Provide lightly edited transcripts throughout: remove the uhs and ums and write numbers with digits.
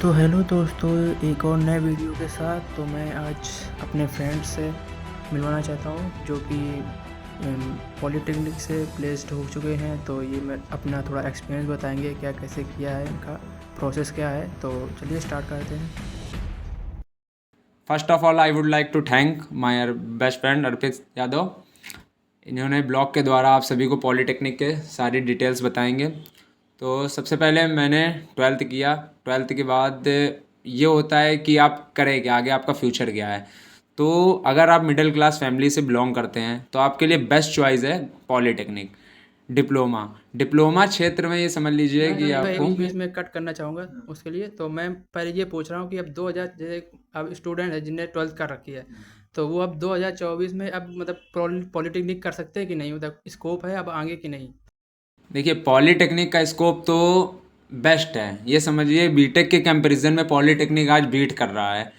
तो हेलो दोस्तों, एक और नए वीडियो के साथ। तो मैं आज अपने फ्रेंड से मिलवाना चाहता हूँ जो कि पॉलिटेक्निक से प्लेस्ड हो चुके हैं। तो ये मैं अपना थोड़ा एक्सपीरियंस बताएंगे, क्या कैसे किया है, इनका प्रोसेस क्या है। तो चलिए स्टार्ट करते हैं। First of all I would like to thank my best friend Arpit Yadav. इन्होंने ब्लॉग के द्वारा आप सभी को पॉलिटेक्निक के सारी डिटेल्स बताएंगे। तो सबसे पहले मैंने ट्वेल्थ किया। ट्वेल्थ के बाद ये होता है कि आप करें क्या, आगे आपका फ्यूचर क्या है। तो अगर आप मिडिल क्लास फैमिली से बिलोंग करते हैं तो आपके लिए बेस्ट चॉइस है पॉलिटेक्निक। डिप्लोमा डिप्लोमा क्षेत्र में ये समझ लीजिए कि मैं आपको एक बीच में कट करना चाहूँगा उसके लिए। तो मैं पहले ये पूछ रहा हूँ कि अब 2000 जैसे अब स्टूडेंट है जिनने ट्वेल्थ कर रखी है, तो वो अब 2024 में अब मतलब पॉलिटेक्निक कर सकते हैं कि नहीं, मतलब स्कोप है अब आगे कि नहीं। देखिए, पॉलीटेक्निक का स्कोप तो बेस्ट है। ये समझिए बीटेक के कंपैरिजन में पॉलीटेक्निक आज बीट कर रहा है।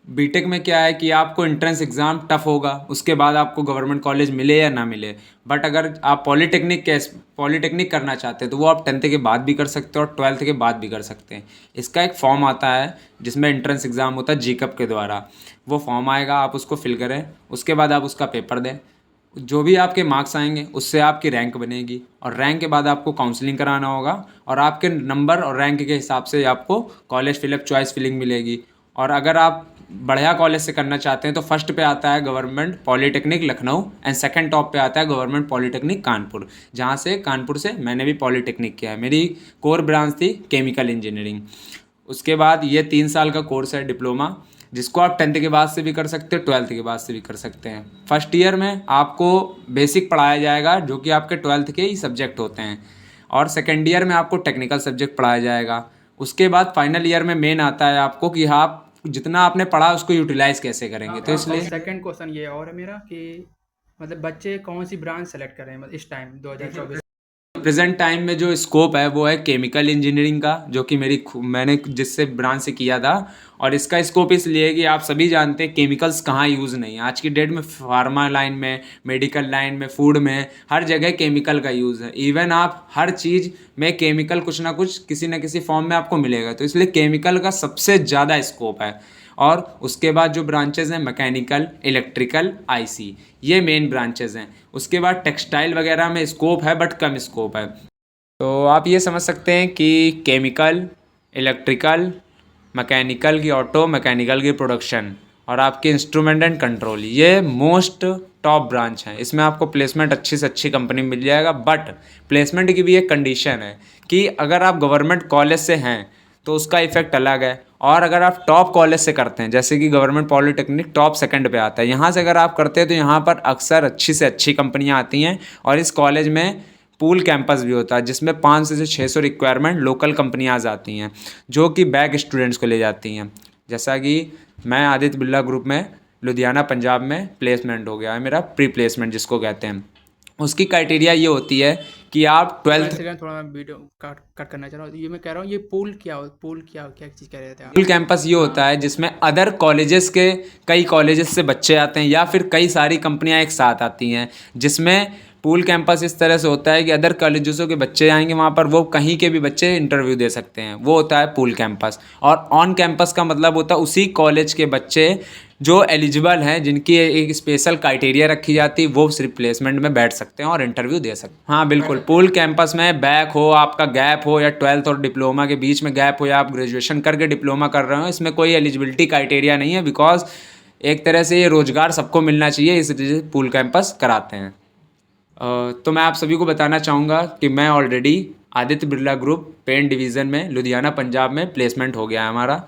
बीटेक में क्या है कि आपको एंट्रेंस एग्ज़ाम टफ होगा, उसके बाद आपको गवर्नमेंट कॉलेज मिले या ना मिले। बट अगर आप पॉलीटेक्निक करना चाहते हैं तो वो आप 10th के बाद भी कर सकते हैं और 12th के बाद भी कर सकते हैं। इसका एक फॉर्म आता है जिसमें एंट्रेंस एग्ज़ाम होता है जीकअप के द्वारा। वो फॉर्म आएगा, आप उसको फिल करें, उसके बाद आप उसका पेपर दें। जो भी आपके मार्क्स आएंगे उससे आपकी रैंक बनेगी और रैंक के बाद आपको काउंसलिंग कराना होगा और आपके नंबर और रैंक के हिसाब से आपको कॉलेज फिलअप चॉइस फिलिंग मिलेगी। और अगर आप बढ़िया कॉलेज से करना चाहते हैं तो फर्स्ट पे आता है government polytechnic Lucknow and second top पे आता है गवर्नमेंट पॉलिटेक्निक कानपुर। जहाँ से कानपुर से मैंने भी पॉलिटेक्निक किया है। मेरी कोर ब्रांच थी केमिकल इंजीनियरिंग। उसके बाद ये 3 साल का कोर्स है डिप्लोमा, जिसको आप 10th के बाद से भी कर सकते हो, 12th के बाद से भी कर सकते हैं। फर्स्ट ईयर में आपको बेसिक पढ़ाया जाएगा जो कि आपके 12th के ही सब्जेक्ट होते हैं, और सेकेंड ईयर में आपको टेक्निकल सब्जेक्ट पढ़ाया जाएगा। उसके बाद फाइनल ईयर में मेन आता है आपको कि आप जितना आपने पढ़ा उसको यूटिलाइज कैसे करेंगे। तो इसलिए सेकंड क्वेश्चन ये और है मेरा कि मतलब बच्चे कौन सी ब्रांच सेलेक्ट करें मतलब इस टाइम 2024। प्रेजेंट टाइम में जो स्कोप है वो है केमिकल इंजीनियरिंग का, जो कि मैंने जिससे ब्रांच से किया था। और इसका स्कोप इसलिए है कि आप सभी जानते हैं केमिकल्स कहाँ यूज़ नहीं है आज की डेट में। फार्मा लाइन में, मेडिकल लाइन में, फूड में, हर जगह केमिकल का यूज़ है। इवन आप हर चीज़ में केमिकल कुछ ना कुछ किसी न किसी फॉर्म में आपको मिलेगा। तो इसलिए केमिकल का सबसे ज़्यादा स्कोप है। और उसके बाद जो ब्रांचेज़ हैं मैकेनिकल, इलेक्ट्रिकल, आईसी, ये मेन ब्रांचेज़ हैं। उसके बाद टेक्सटाइल वगैरह में स्कोप है बट कम स्कोप है। तो आप ये समझ सकते हैं कि केमिकल, इलेक्ट्रिकल, मैकेनिकल की ऑटो, मैकेनिकल की प्रोडक्शन और आपके इंस्ट्रूमेंट एंड कंट्रोल, ये मोस्ट टॉप ब्रांच है। इसमें आपको प्लेसमेंट अच्छी से अच्छी कंपनी मिल जाएगा। बट प्लेसमेंट की भी एक कंडीशन है कि अगर आप गवर्नमेंट कॉलेज से हैं तो उसका इफेक्ट अलग है, और अगर आप टॉप कॉलेज से करते हैं जैसे कि गवर्नमेंट पॉलिटेक्निक टॉप सेकंड पे आता है, यहाँ से अगर आप करते हैं तो यहाँ पर अक्सर अच्छी से अच्छी कंपनियाँ आती हैं। और इस कॉलेज में पूल कैंपस भी होता है जिसमें 500 से 600 रिक्वायरमेंट लोकल कंपनियाँ आ जाती हैं जो कि बैक स्टूडेंट्स को ले जाती हैं। जैसा कि मैं आदित्य बिरला ग्रुप में लुधियाना पंजाब में प्लेसमेंट हो गया है मेरा, प्री प्लेसमेंट जिसको कहते हैं। उसकी क्राइटेरिया ये होती है कि आप मैं 12th। सेकंड थोड़ा मैं वीडियो कट करना चाह रहा हूँ। ये मैं कह रहा हूँ, ये पूल क्या चीज़ कह रहे थे पूल आप। कैंपस ये होता है जिसमें अदर कॉलेजेस के कई कॉलेजेस से बच्चे आते हैं या फिर कई सारी कंपनियां एक साथ आती हैं। जिसमें पूल कैंपस इस तरह से होता है कि अदर कॉलेजेसों के बच्चे आएंगे वहाँ पर, वो कहीं के भी बच्चे इंटरव्यू दे सकते हैं, वो होता है पूल कैंपस। और ऑन कैंपस का मतलब होता है उसी कॉलेज के बच्चे जो एलिजिबल हैं, जिनकी एक स्पेशल क्राइटेरिया रखी जाती है, वो सिर्फ प्लेसमेंट में बैठ सकते हैं और इंटरव्यू दे सकते हैं। हाँ बिल्कुल, पूल कैंपस में बैक हो, आपका गैप हो, या ट्वेल्थ और डिप्लोमा के बीच में गैप हो, या आप ग्रेजुएशन करके डिप्लोमा कर रहे हो, इसमें कोई एलिजिबिलिटी क्राइटेरिया नहीं है। बिकॉज एक तरह से ये रोजगार सबको मिलना चाहिए, इसलिए पूल कैंपस कराते हैं। तो मैं आप सभी को बताना चाहूँगा कि मैं already Aditya Birla group paint division में लुधियाना पंजाब में प्लेसमेंट हो गया है हमारा।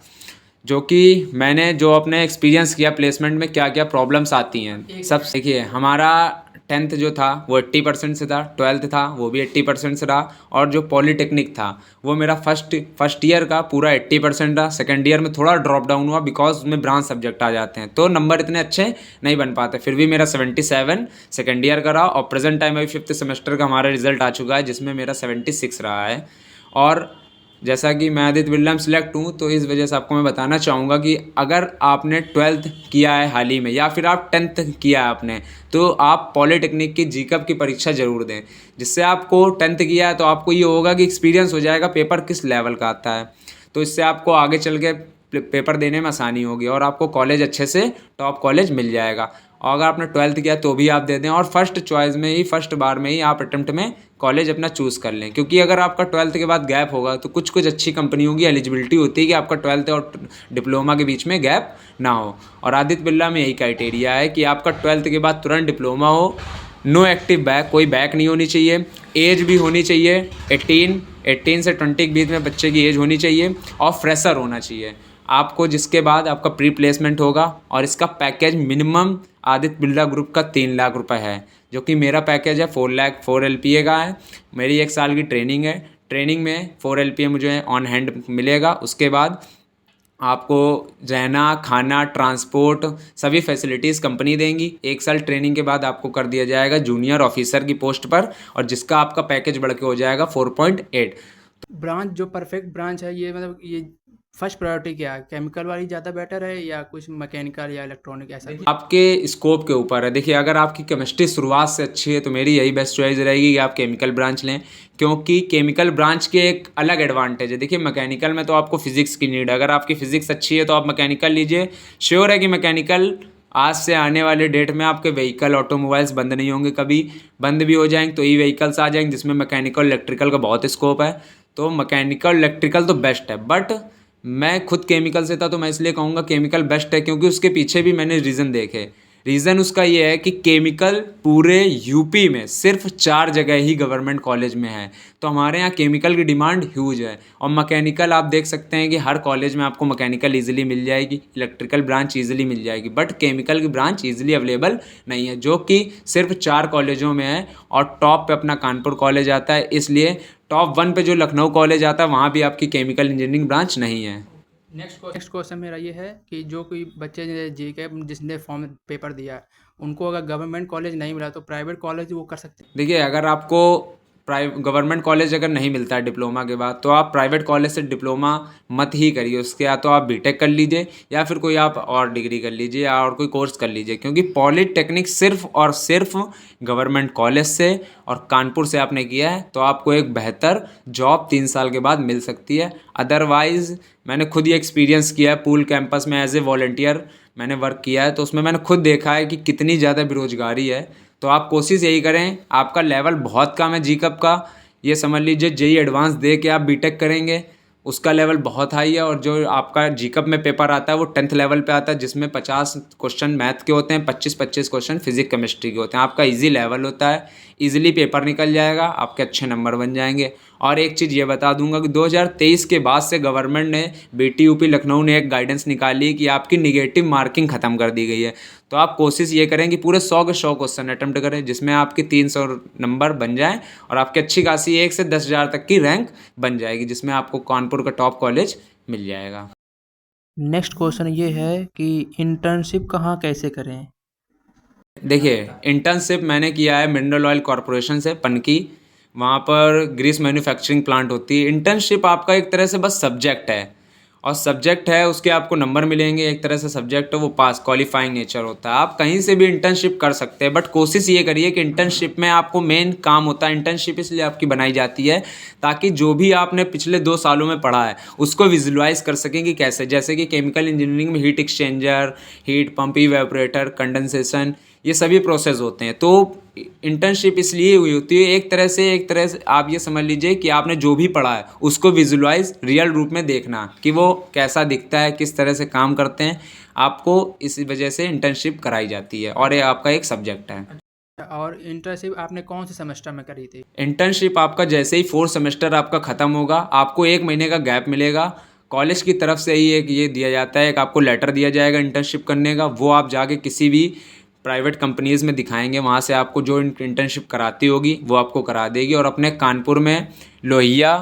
जो कि मैंने जो अपने एक्सपीरियंस किया प्लेसमेंट में क्या क्या प्रॉब्लम्स आती हैं सब। देखिए, हमारा 10th जो था वो 80% से था, 12th था वो भी 80% से रहा, और जो पॉलीटेक्निक था वो मेरा फर्स्ट ईयर का पूरा 80% रहा। सेकेंड ईयर में थोड़ा ड्रॉप डाउन हुआ बिकॉज उसमें ब्रांच सब्जेक्ट आ जाते हैं तो नंबर इतने अच्छे नहीं बन पाते। फिर भी मेरा 77 सेकेंड ईयर का रहा, और प्रेजेंट टाइम अभी 5th सेमेस्टर का हमारा रिजल्ट आ चुका है जिसमें मेरा 76 रहा है। और जैसा कि मैं आदित्य बिरला में सिलेक्ट हूँ तो इस वजह से आपको मैं बताना चाहूँगा कि अगर आपने 12th किया है हाल ही में या फिर आप 10th किया है आपने, तो आप पॉलीटेक्निक की जीकअप की परीक्षा ज़रूर दें। जिससे आपको 10th किया है तो आपको ये होगा कि एक्सपीरियंस हो जाएगा पेपर किस लेवल का आता है। तो इससे आपको आगे चल के पेपर देने में आसानी होगी और आपको कॉलेज अच्छे से टॉप कॉलेज मिल जाएगा। और अगर आपने 12th किया तो भी आप दे दें और फर्स्ट चॉइस में ही, फर्स्ट बार में ही आप अटेम्प्ट में कॉलेज अपना चूज़ कर लें। क्योंकि अगर आपका 12th के बाद गैप होगा तो कुछ कुछ अच्छी कंपनियों की एलिजिबिलिटी होती है कि आपका 12th और डिप्लोमा के बीच में गैप ना हो। और आदित्य बिरला में यही क्राइटेरिया है कि आपका 12th के बाद तुरंत डिप्लोमा हो, नो एक्टिव बैक, कोई बैक नहीं होनी चाहिए, एज भी होनी चाहिए 18 से 20 के बीच में बच्चे की एज होनी चाहिए और फ्रेशर होना चाहिए आपको, जिसके बाद आपका प्री प्लेसमेंट होगा। और इसका package minimum Aditya Birla group का 3 लाख रुपए है, जो कि मेरा पैकेज है 4 लाख 4 LPA का है। मेरी 1 साल की ट्रेनिंग है, ट्रेनिंग में 4 LPA मुझे ऑन हैंड मिलेगा। उसके बाद आपको रहना, खाना, ट्रांसपोर्ट सभी फैसिलिटीज़ कंपनी देंगी। 1 साल ट्रेनिंग के बाद आपको कर दिया जाएगा जूनियर ऑफिसर की पोस्ट पर, और जिसका आपका पैकेज बढ़ के हो जाएगा 4.8। ब्रांच जो परफेक्ट ब्रांच है, ये मतलब ये फर्स्ट प्रायोरिटी क्या है? केमिकल वाली ज़्यादा बेटर है या कुछ मैकेनिकल या इलेक्ट्रॉनिक, ऐसा कुछ? आपके स्कोप के ऊपर है। देखिए, अगर आपकी केमिस्ट्री शुरुआत से अच्छी है तो मेरी यही बेस्ट चॉइस रहेगी कि आप केमिकल ब्रांच लें, क्योंकि केमिकल ब्रांच के एक अलग एडवांटेज है। देखिए, मैकेनिकल में तो आपको फिजिक्स की नीड है, अगर आपकी फिजिक्स अच्छी है तो आप मैकेनिकल लीजिए। श्योर है कि मैकेनिकल आज से आने वाले डेट में आपके व्हीकल, ऑटोमोबाइल्स बंद नहीं होंगे, कभी बंद भी हो जाएंगे तो ई व्हीकल्स आ जाएंगे, जिसमें मैकेनिकल इलेक्ट्रिकल का बहुत स्कोप है। तो मैकेनिकल इलेक्ट्रिकल तो बेस्ट है, बट मैं खुद केमिकल से था तो मैं इसलिए कहूँगा केमिकल बेस्ट है, क्योंकि उसके पीछे भी मैंने रीज़न देखे। रीज़न उसका ये है कि केमिकल पूरे यूपी में सिर्फ 4 जगह ही गवर्नमेंट कॉलेज में है, तो हमारे यहाँ केमिकल की डिमांड ह्यूज है। और मैकेनिकल आप देख सकते हैं कि हर कॉलेज में आपको मैकेनिकल ईजिली मिल जाएगी, इलेक्ट्रिकल ब्रांच ईजिली मिल जाएगी, बट केमिकल की ब्रांच ईजिली अवेलेबल नहीं है, जो कि सिर्फ 4 कॉलेजों में है। और टॉप पे अपना कानपुर कॉलेज आता है, इसलिए टॉप 1 पे जो लखनऊ कॉलेज आता है वहाँ भी आपकी केमिकल इंजीनियरिंग ब्रांच नहीं है। नेक्स्ट क्वेश्चन मेरा ये है कि जो कोई बच्चे जीके जिसने फॉर्म पेपर दिया है, उनको अगर गवर्नमेंट कॉलेज नहीं मिला तो प्राइवेट कॉलेज वो कर सकते हैं? देखिए, अगर आपको गवर्नमेंट कॉलेज अगर नहीं मिलता है डिप्लोमा के बाद, तो आप प्राइवेट कॉलेज से डिप्लोमा मत ही करिए। उसके या तो आप बीटेक कर लीजिए या फिर कोई आप और डिग्री कर लीजिए या और कोई कोर्स कर लीजिए, क्योंकि पॉलिटेक्निक सिर्फ और सिर्फ गवर्नमेंट कॉलेज से और कानपुर से आपने किया है तो आपको एक बेहतर जॉब 3 साल के बाद मिल सकती है। अदरवाइज़ मैंने खुद ही एक्सपीरियंस किया है, पूल कैंपस में एज ए वॉलंटियर मैंने वर्क किया है, तो उसमें मैंने खुद देखा है कि कितनी ज़्यादा बेरोजगारी है। तो आप कोशिश यही करें, आपका लेवल बहुत कम है जीकअप का, ये समझ लीजिए जेई एडवांस दे के आप बीटेक करेंगे, उसका लेवल बहुत हाई है। और जो आपका जीकअप में पेपर आता है वो 10th लेवल पे आता है, जिसमें 50 क्वेश्चन मैथ के होते हैं, 25-25 क्वेश्चन फिजिक्स केमिस्ट्री के होते हैं। आपका इजी लेवल होता है, इजीली पेपर निकल जाएगा, आपके अच्छे नंबर बन जाएंगे। और एक चीज़ ये बता दूंगा कि 2023 के बाद से गवर्नमेंट ने BTUP लखनऊ ने एक गाइडेंस निकाली कि आपकी निगेटिव मार्किंग ख़त्म कर दी गई है। तो आप कोशिश ये करें कि पूरे 100 के 100 क्वेश्चन अटैम्प्ट करें, जिसमें आपके 300 नंबर बन जाएं और आपकी अच्छी खासी 1 से 10,000 तक की रैंक बन जाएगी, जिसमें आपको कानपुर का टॉप कॉलेज मिल जाएगा। नेक्स्ट क्वेश्चन ये है कि इंटर्नशिप कहाँ कैसे करें? देखिए, इंटर्नशिप मैंने किया है मिनरल ऑयल कॉरपोरेशन से, पनकी, वहाँ पर ग्रीस मैन्युफैक्चरिंग प्लांट होती है। इंटर्नशिप आपका एक तरह से बस सब्जेक्ट है, और सब्जेक्ट है उसके आपको नंबर मिलेंगे, एक तरह से सब्जेक्ट है वो पास क्वालिफाइंग नेचर होता है। आप कहीं से भी इंटर्नशिप कर सकते हैं, बट कोशिश ये करिए कि इंटर्नशिप में आपको मेन काम होता है, इंटर्नशिप इसलिए आपकी बनाई जाती है ताकि जो भी आपने पिछले 2 सालों में पढ़ा है उसको विजुलाइज कर सकें कि कैसे, जैसे कि केमिकल इंजीनियरिंग में heat exchanger, heat pump, evaporator, condensation, ये सभी प्रोसेस होते हैं। तो इंटर्नशिप इसलिए हुई होती है, एक तरह से आप ये समझ लीजिए कि आपने जो भी पढ़ा है उसको विजुलाइज रियल रूप में देखना कि वो कैसा दिखता है, किस तरह से काम करते हैं, आपको इसी वजह से इंटर्नशिप कराई जाती है और ये आपका एक सब्जेक्ट है। और इंटर्नशिप आपने कौन से सेमेस्टर में करी थी? इंटर्नशिप आपका जैसे ही 4th सेमेस्टर आपका ख़त्म होगा, आपको 1 महीने का गैप मिलेगा। कॉलेज की तरफ से ही एक ये दिया जाता है, एक आपको लेटर दिया जाएगा इंटर्नशिप करने का, वो आप जाके किसी भी प्राइवेट कंपनीज़ में दिखाएंगे, वहाँ से आपको जो इंटर्नशिप कराती होगी वो आपको करा देगी। और अपने कानपुर में लोहिया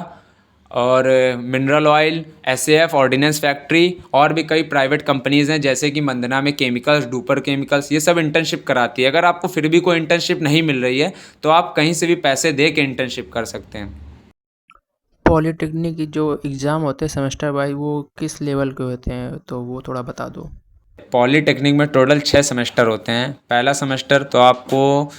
और mineral oil, SAF ordnance factory और भी कई प्राइवेट कंपनीज़ हैं, जैसे कि मंदना में केमिकल्स, डूपर केमिकल्स, ये सब इंटर्नशिप कराती है। अगर आपको फिर भी कोई इंटर्नशिप नहीं मिल रही है तो आप कहीं से भी पैसे दे के इंटर्नशिप कर सकते हैं। पॉलीटेक्निक की जो एग्ज़ाम होते हैं सेमेस्टर वाइज, वो किस लेवल के होते हैं, तो वो थोड़ा बता दो। पॉलीटेक्निक में टोटल 6 सेमेस्टर होते हैं। पहला सेमेस्टर तो आपको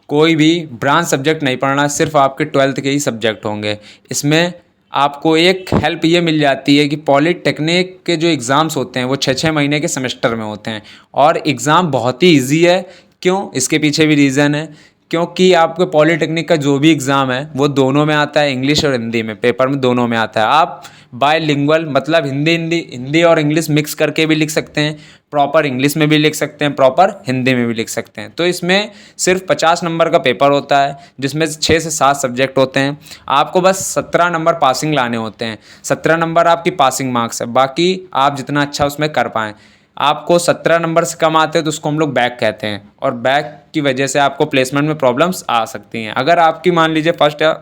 कोई भी ब्रांच सब्जेक्ट नहीं पढ़ना, सिर्फ आपके 12th के ही सब्जेक्ट होंगे। इसमें आपको एक हेल्प ये मिल जाती है कि पॉलीटेक्निक के जो एग्ज़ाम्स होते हैं वो 6-6 महीने के सेमेस्टर में होते हैं और एग्ज़ाम बहुत ही ईजी है। क्यों? इसके पीछे भी रीज़न है, क्योंकि आपके पॉलीटेक्निक का जो भी एग्ज़ाम है वो दोनों में आता है, इंग्लिश और हिंदी में, पेपर में दोनों में आता है। आप बायलिंगुअल मतलब हिंदी और इंग्लिश मिक्स करके भी लिख सकते हैं, प्रॉपर इंग्लिश में भी लिख सकते हैं, प्रॉपर हिंदी में भी लिख सकते हैं। तो इसमें सिर्फ 50 नंबर का पेपर होता है जिसमें 6 से 7 सब्जेक्ट होते हैं। आपको बस 17 नंबर पासिंग लाने होते हैं। 17 नंबर आपकी पासिंग मार्क्स है, बाकी आप जितना अच्छा उसमें कर पाएँ। आपको 17 नंबर से कम आते हैं तो उसको हम लोग बैक कहते हैं, और बैक की वजह से आपको प्लेसमेंट में प्रॉब्लम्स आ सकती हैं। अगर आपकी मान लीजिए फर्स्ट या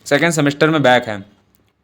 सेकेंड सेमेस्टर में बैक है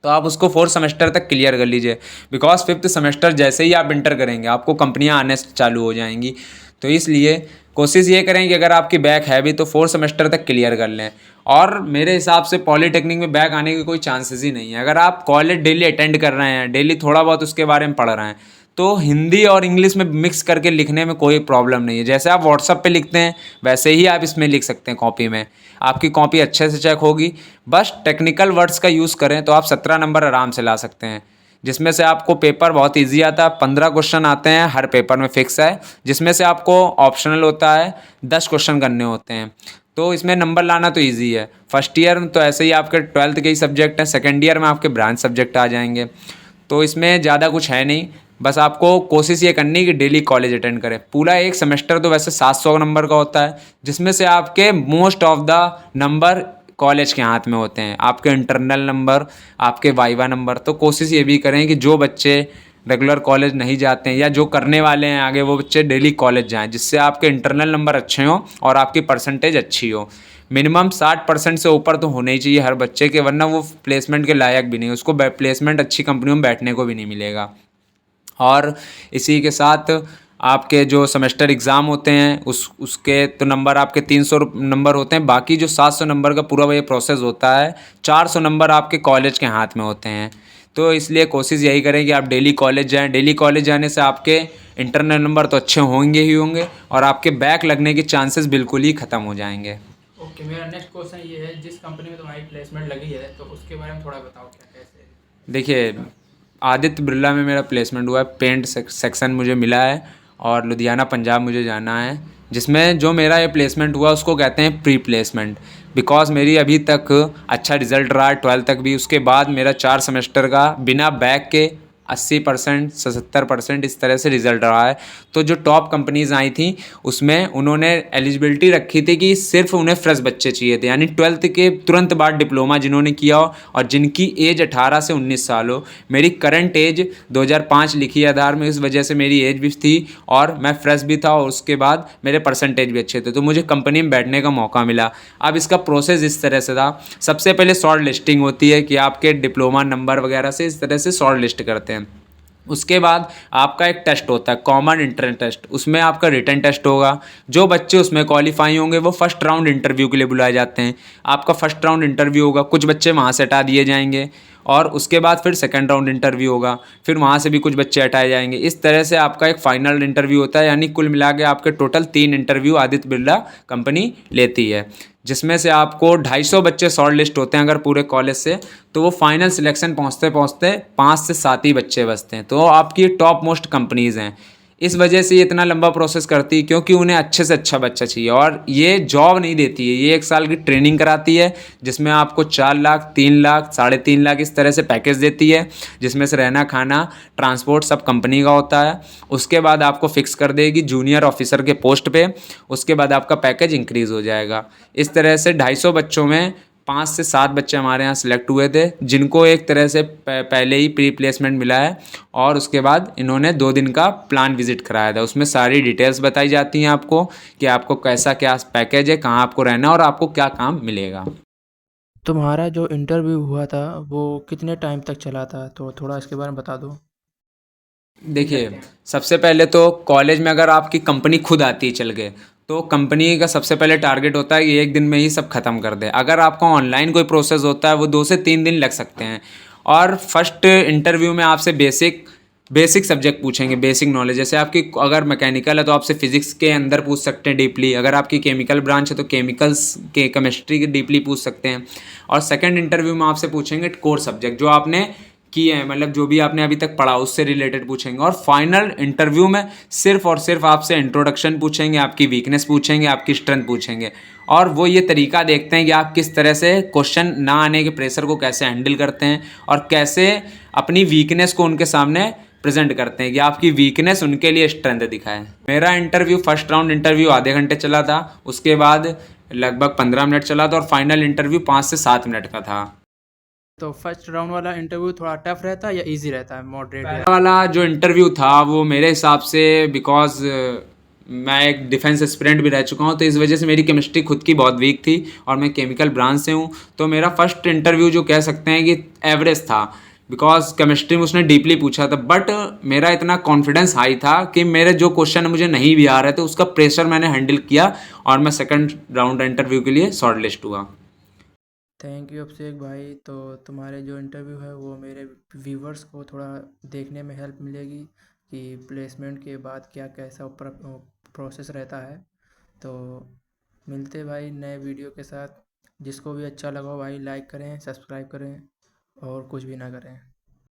तो आप उसको 4th सेमेस्टर तक क्लियर कर लीजिए, बिकॉज 5th सेमेस्टर जैसे ही आप इंटर करेंगे आपको कंपनियां आने चालू हो जाएंगी। तो इसलिए कोशिश ये करें कि अगर आपकी बैक है भी तो 4th सेमेस्टर तक क्लियर कर लें। और मेरे हिसाब से पॉलीटेक्निक में बैक आने की कोई चांसेस ही नहीं है। अगर आप कॉलेज डेली अटेंड कर रहे हैं, डेली थोड़ा बहुत उसके बारे में पढ़ रहे हैं, तो हिंदी और इंग्लिश में मिक्स करके लिखने में कोई प्रॉब्लम नहीं है। जैसे आप व्हाट्सअप पे लिखते हैं वैसे ही आप इसमें लिख सकते हैं कॉपी में, आपकी कॉपी अच्छे से चेक होगी। बस टेक्निकल वर्ड्स का यूज़ करें तो आप 17 नंबर आराम से ला सकते हैं, जिसमें से आपको पेपर बहुत ईजी आता है। 15 क्वेश्चन आते हैं हर पेपर में फिक्स है, जिसमें से आपको ऑप्शनल होता है 10 क्वेश्चन करने होते हैं। तो इसमें नंबर लाना तो ईजी है। फर्स्ट ईयर में तो ऐसे ही आपके 12th के ही सब्जेक्ट हैं, सेकेंड ईयर में आपके ब्रांच सब्जेक्ट आ जाएंगे। तो इसमें ज़्यादा कुछ है नहीं, बस आपको कोशिश ये करनी कि डेली कॉलेज अटेंड करें। पूरा एक सेमेस्टर तो वैसे 700 नंबर का होता है, जिसमें से आपके most of the number college के हाथ में होते हैं, आपके इंटरनल नंबर, आपके वाइवा नंबर। तो कोशिश ये भी करें कि जो बच्चे रेगुलर कॉलेज नहीं जाते हैं या जो करने वाले हैं आगे, वो बच्चे डेली कॉलेज जाएं, जिससे आपके इंटरनल नंबर अच्छे हों और आपकी परसेंटेज अच्छी हो। मिनिमम 60% से ऊपर तो होने ही चाहिए हर बच्चे के, वरना वो प्लेसमेंट के लायक भी नहीं, उसको प्लेसमेंट अच्छी कंपनियों में बैठने को भी नहीं मिलेगा। और इसी के साथ आपके जो सेमेस्टर एग्ज़ाम होते हैं उसके तो नंबर आपके 300 नंबर होते हैं। बाकी जो 700 नंबर का पूरा ये प्रोसेस होता है, 400 नंबर आपके कॉलेज के हाथ में होते हैं। तो इसलिए कोशिश यही करें कि आप डेली कॉलेज जाएं। डेली कॉलेज जाने से आपके इंटरनल नंबर तो अच्छे होंगे ही होंगे और आपके बैक लगने के चांसेस बिल्कुल ही ख़त्म हो जाएंगे। ओके, मेरा नेक्स्ट क्वेश्चन ये है, जिस कंपनी में तुम्हारी प्लेसमेंट लगी है तो उसके बारे में थोड़ा बताओ, क्या कैसे? देखिए, आदित्य बिरला में मेरा प्लेसमेंट हुआ है, पेंट सेक्शन मुझे मिला है और लुधियाना पंजाब मुझे जाना है। जिसमें जो मेरा ये प्लेसमेंट हुआ उसको कहते हैं प्री प्लेसमेंट, बिकॉज मेरी अभी तक अच्छा रिजल्ट रहा है 12th तक भी। उसके बाद मेरा 4 सेमेस्टर का बिना बैक के 80% से 70% इस तरह से रिजल्ट रहा है। तो जो टॉप कंपनीज़ आई थी उसमें उन्होंने एलिजिबिलिटी रखी थी कि सिर्फ उन्हें फ्रेश बच्चे चाहिए थे, यानी 12th के तुरंत बाद डिप्लोमा जिन्होंने किया हो और जिनकी एज 18 से 19 साल हो। मेरी करंट एज 2005 लिखी है आधार में, इस वजह से मेरी एज भी थी और मैं फ्रेश भी था, और उसके बाद मेरे परसेंटेज भी अच्छे थे, तो मुझे कंपनी में बैठने का मौका मिला। अब इसका प्रोसेस इस तरह से था, सबसे पहले शॉर्ट लिस्टिंग होती है कि आपके डिप्लोमा नंबर वगैरह से इस तरह से शॉर्ट लिस्ट करते हैं। उसके बाद आपका एक टेस्ट होता है कॉमन एंट्रेंस टेस्ट, उसमें आपका रिटन टेस्ट होगा। जो बच्चे उसमें क्वालिफाई होंगे वो फर्स्ट राउंड इंटरव्यू के लिए बुलाए जाते हैं। आपका फर्स्ट राउंड इंटरव्यू होगा, कुछ बच्चे वहाँ से हटा दिए जाएंगे और उसके बाद फिर सेकंड राउंड इंटरव्यू होगा, फिर वहाँ से भी कुछ बच्चे हटाए जाएंगे। इस तरह से आपका एक फाइनल इंटरव्यू होता है, यानी कुल मिला के आपके total 3 interview Aditya Birla company लेती है, जिसमें से आपको 250 बच्चे शॉर्ट लिस्ट होते हैं अगर पूरे कॉलेज से। तो वो फाइनल सिलेक्शन पहुँचते पहुँचते 5 से 7 ही बच्चे बचते हैं। तो आपकी टॉप मोस्ट कंपनीज़ हैं, इस वजह से ये इतना लंबा प्रोसेस करती है, क्योंकि उन्हें अच्छे से अच्छा बच्चा चाहिए। और ये जॉब नहीं देती है, ये 1 साल की ट्रेनिंग कराती है, जिसमें आपको 4 लाख, 3 लाख, 3.5 लाख इस तरह से पैकेज देती है, जिसमें से रहना, खाना, ट्रांसपोर्ट सब कंपनी का होता है। उसके बाद आपको फिक्स कर देगी जूनियर ऑफिसर के पोस्ट पे, उसके बाद आपका पैकेज इंक्रीज़ हो जाएगा। इस तरह से 250 बच्चों में 5 से 7 बच्चे हमारे यहाँ सिलेक्ट हुए थे, जिनको एक तरह से पहले ही प्री प्लेसमेंट मिला है। और उसके बाद इन्होंने 2 दिन का प्लान विजिट कराया था, उसमें सारी डिटेल्स बताई जाती हैं आपको कि आपको कैसा क्या पैकेज है, कहाँ आपको रहना है और आपको क्या काम मिलेगा। तुम्हारा जो इंटरव्यू हुआ था वो कितने टाइम तक चला था, तो थोड़ा इसके बारे में बता दो। देखिए, सबसे पहले तो कॉलेज में अगर आपकी कंपनी खुद आती है चल के, तो कंपनी का सबसे पहले टारगेट होता है कि 1 दिन में ही सब खत्म कर दे। अगर आपका ऑनलाइन कोई प्रोसेस होता है वो 2 से 3 दिन लग सकते हैं। और फर्स्ट इंटरव्यू में आपसे बेसिक बेसिक सब्जेक्ट पूछेंगे, बेसिक नॉलेज। जैसे आपकी अगर मैकेनिकल है तो आपसे फिजिक्स के अंदर पूछ सकते हैं डीपली, अगर आपकी केमिकल ब्रांच है तो केमिकल्स के केमिस्ट्री के डीपली पूछ सकते हैं। और सेकंड इंटरव्यू में आपसे पूछेंगे कोर सब्जेक्ट जो आपने किए हैं, मतलब जो भी आपने अभी तक पढ़ा उससे रिलेटेड पूछेंगे। और फाइनल इंटरव्यू में सिर्फ और सिर्फ आपसे इंट्रोडक्शन पूछेंगे, आपकी वीकनेस पूछेंगे, आपकी स्ट्रेंथ पूछेंगे। और वो ये तरीका देखते हैं कि आप किस तरह से क्वेश्चन ना आने के प्रेशर को कैसे हैंडल करते हैं और कैसे अपनी वीकनेस को उनके सामने प्रेजेंट करते हैं कि आपकी वीकनेस उनके लिए स्ट्रेंथ दिखाए। मेरा इंटरव्यू फर्स्ट राउंड इंटरव्यू आधे घंटे चला था, उसके बाद लगभग 15 मिनट चला था और फाइनल इंटरव्यू 5 से 7 मिनट का था। तो फर्स्ट राउंड वाला इंटरव्यू थोड़ा टफ रहता है या इजी रहता है, मॉडरेट या? पहला वाला जो इंटरव्यू था वो मेरे हिसाब से, बिकॉज मैं एक डिफेंस एस्पिरेंट भी रह चुका हूँ तो इस वजह से मेरी केमिस्ट्री खुद की बहुत वीक थी और मैं केमिकल ब्रांच से हूँ, तो मेरा फर्स्ट इंटरव्यू जो कह सकते हैं कि एवरेज था। बिकॉज केमिस्ट्री में उसने डीपली पूछा था, बट मेरा इतना कॉन्फिडेंस हाई था कि मेरे जो क्वेश्चन मुझे नहीं भी आ रहे थे उसका प्रेशर मैंने हैंडल किया और मैं सेकंड राउंड इंटरव्यू के लिए शॉर्ट लिस्ट हुआ। थैंक यू अभिषेक भाई। तो तुम्हारे जो इंटरव्यू है वो मेरे व्यूवर्स को थोड़ा देखने में हेल्प मिलेगी कि प्लेसमेंट के बाद क्या कैसा प्रोसेस रहता है। तो मिलते भाई नए वीडियो के साथ। जिसको भी अच्छा लगा हो भाई लाइक करें, सब्सक्राइब करें और कुछ भी ना करें।